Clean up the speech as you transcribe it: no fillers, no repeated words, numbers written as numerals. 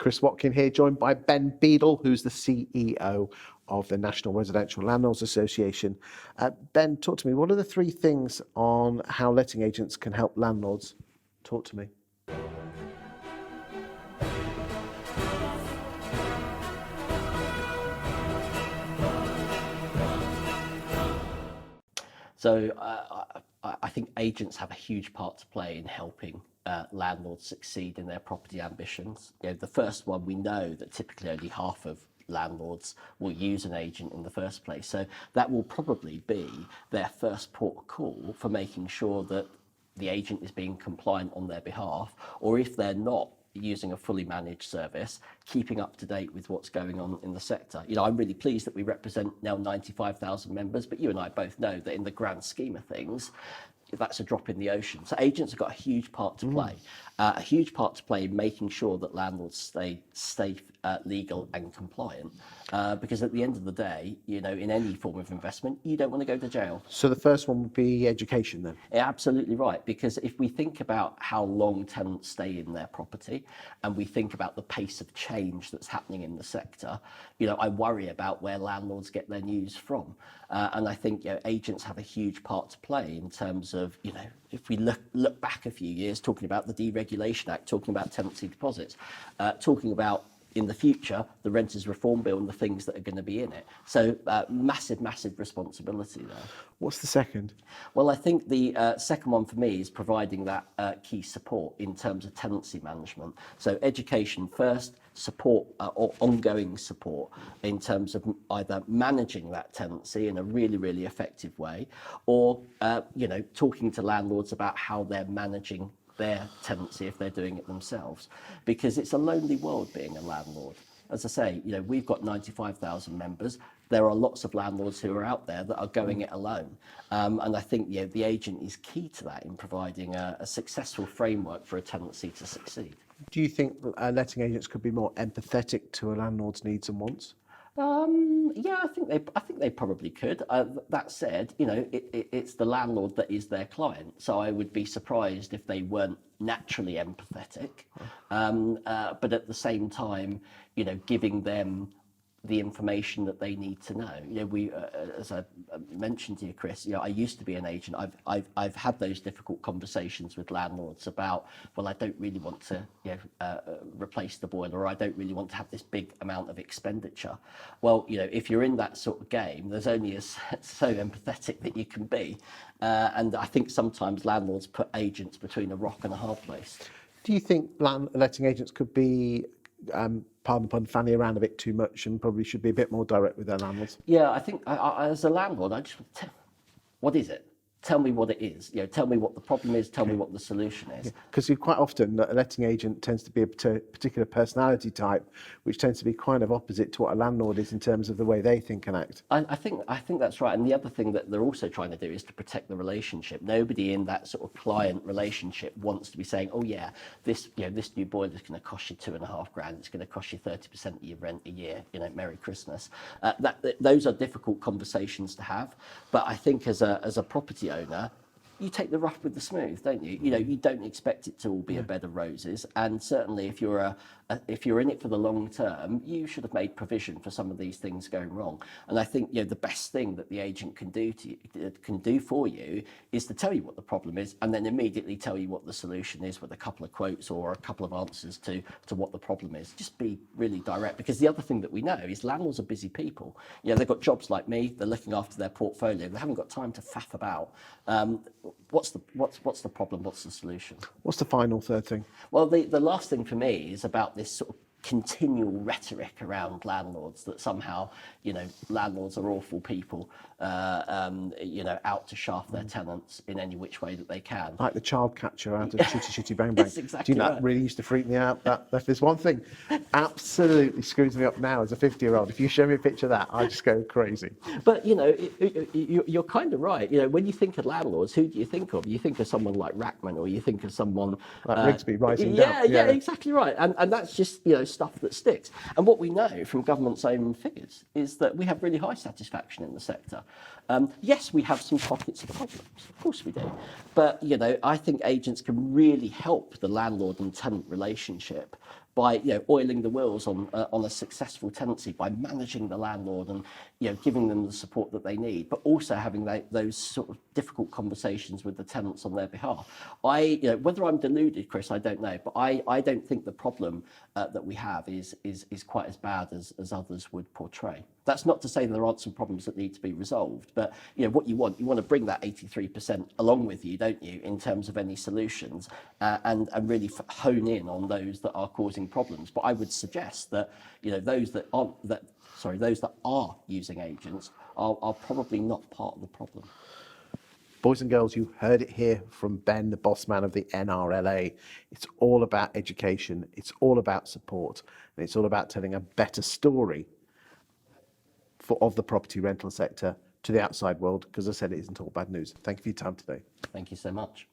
Chris Watkin here, joined by Ben Beadle, who's the CEO of the National Residential Landlords Association. Ben, talk to me. What are the three things on how letting agents can help landlords? Talk to me. So I think agents have a huge part to play in helping landlords succeed in their property ambitions. You know, the first one, we know that typically only half of landlords will use an agent in the first place. So that will probably be their first port of call for making sure that the agent is being compliant on their behalf, or if they're not using a fully managed service, keeping up to date with what's going on in the sector. You know, I'm really pleased that we represent now 95,000 members, but you and I both know that in the grand scheme of things, that's a drop in the ocean. So agents have got a huge part to play, in making sure that landlords stay safe, legal and compliant. Because at the end of the day, you know, in any form of investment, you don't want to go to jail. So the first one would be education then? Yeah, absolutely right. Because if we think about how long tenants stay in their property and we think about the pace of change that's happening in the sector, you know, I worry about where landlords get their news from. And I think, you know, agents have a huge part to play in terms of, you know, if we look back a few years, talking about the Deregulation Act, talking about tenancy deposits, talking about in the future, the Renters Reform Bill and the things that are going to be in it. So massive responsibility there. What's the second? Well, I think the second one for me is providing that key support in terms of tenancy management. So education first, support or ongoing support in terms of either managing that tenancy in a really effective way, or you know, talking to landlords about how they're managing their tenancy if they're doing it themselves, because it's a lonely world being a landlord. As I say, you know, we've got 95,000 members. There are lots of landlords who are out there that are going it alone, and I think, you know, the agent is key to that in providing a successful framework for a tenancy to succeed. Do you think letting agents could be more empathetic to a landlord's needs and wants? Yeah, I think they probably could. That said, you know, it's the landlord that is their client, so I would be surprised if they weren't naturally empathetic. But at the same time, you know, giving them the information that they need to know. You know, we, as I mentioned to you, Chris, you know, I used to be an agent. I've had those difficult conversations with landlords about, well, I don't really want to, you know, replace the boiler, or I don't really want to have this big amount of expenditure. Well, you know, if you're in that sort of game, there's only so empathetic that you can be, and I think sometimes landlords put agents between a rock and a hard place. Do you think letting agents could be pardon the pun, fanny around a bit too much and probably should be a bit more direct with their landlords? Yeah, I think I, as a landlord, I just what is it? Tell me what it is. You know, tell me what the problem is. Tell me what the solution is. Because quite often a letting agent tends to be a particular personality type, which tends to be kind of opposite to what a landlord is in terms of the way they think and act. I think that's right. And the other thing that they're also trying to do is to protect the relationship. Nobody in that sort of client relationship wants to be saying, "Oh yeah, this new boiler is going to cost you $2,500. It's going to cost you 30% of your rent a year. You know, Merry Christmas." Those are difficult conversations to have. But I think as a property owner, you take the rough with the smooth, don't you? You know, you don't expect it to all be a bed of roses, and certainly if you're in it for the long term, you should have made provision for some of these things going wrong. And I think, you know, the best thing that the agent can do for you is to tell you what the problem is, and then immediately tell you what the solution is with a couple of quotes or a couple of answers to what the problem is. Just be really direct, because the other thing that we know is landlords are busy people. You know, they've got jobs like me. They're looking after their portfolio. They haven't got time to faff about. What's the problem? What's the solution? What's the final third thing? Well, the last thing for me is about this sort of continual rhetoric around landlords, that somehow, you know, landlords are awful people, you know, out to shaft their tenants in any which way that they can. Like the child catcher out of Shitty Shitty Bang Bang. That's exactly Do you know, right. that really used to freak me out. That there's one thing absolutely screws me up now as a 50-year-old. If you show me a picture of that, I just go crazy. But, you know, you're kind of right. You know, when you think of landlords, who do you think of? You think of someone like Rackman, or you think of someone like Rigsby rising down. Yeah, exactly right. And that's just, you know, stuff that sticks. And what we know from government's own figures is that we have really high satisfaction in the sector. Yes, we have some pockets of problems, of course we do. But, you know, I think agents can really help the landlord and tenant relationship by oiling the wheels on a successful tenancy, by managing the landlord and giving them the support that they need, but also having those sort of difficult conversations with the tenants on their behalf. Whether I'm deluded, Chris, I don't know, but I don't think the problem that we have is quite as bad as others would portray. That's not to say there aren't some problems that need to be resolved, but what you want to bring that 83% along with you, don't you, in terms of any solutions, and really hone in on those that are causing problems. But I would suggest that those that are using agents are probably not part of the problem. Boys and girls, you heard it here from Ben, the boss man of the NRLA. It's all about education, it's all about support, and it's all about telling a better story of the property rental sector to the outside world, because as I said, it isn't all bad news. Thank you for your time today. Thank you so much.